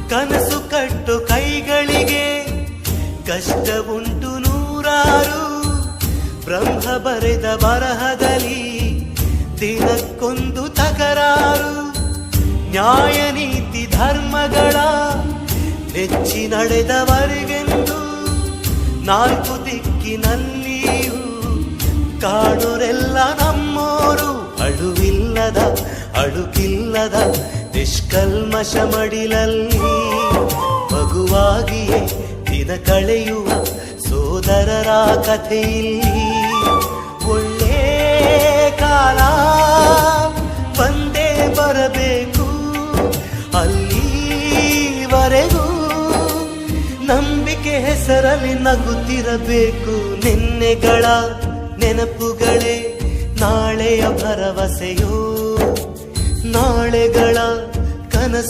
ಕನಸು ಕಟ್ಟು ಕೈಗಳಿಗೆ ಕಷ್ಟ ಉಂಟು ನೂರಾರು. ಬ್ರಹ್ಮ ಬರೆದ ಬರಹದಲ್ಲಿ ದಿನಕ್ಕೊಂದು ತಕರಾರು. ನ್ಯಾಯ ನೀತಿ ಧರ್ಮಗಳ ನೆಚ್ಚಿ ನಡೆದವರಿಗೆಂದು ನಾಲ್ಕು ದಿಕ್ಕಿನಲ್ಲಿಯೂ ಕಾಣುರೆಲ್ಲ ನಮ್ಮೋರು. ಅಳುವಿಲ್ಲದ ಅಳುಕಿಲ್ಲದ ನಿಷ್ಕಲ್ಮಶ ಮಡಿಲಲ್ಲಿ ಮಗುವಾಗಿಯೇ ದಿನ ಕಳೆಯುವ ಸೋದರರ ಕಥೆಯಲ್ಲಿ ಒಳ್ಳೆ ಕಾಲ ಬಂದೇ ಬರಬೇಕು. ಅಲ್ಲಿವರೆಗೂ ನಂಬಿಕೆ ಹೆಸರಲ್ಲಿ ನಗುತ್ತಿರಬೇಕು. ನಿನ್ನೆಗಳ ನೆನಪುಗಳೇ ನಾಳೆಯ ಭರವಸೆಯೋ, ನಾಳೆಗಳ ಕನಸು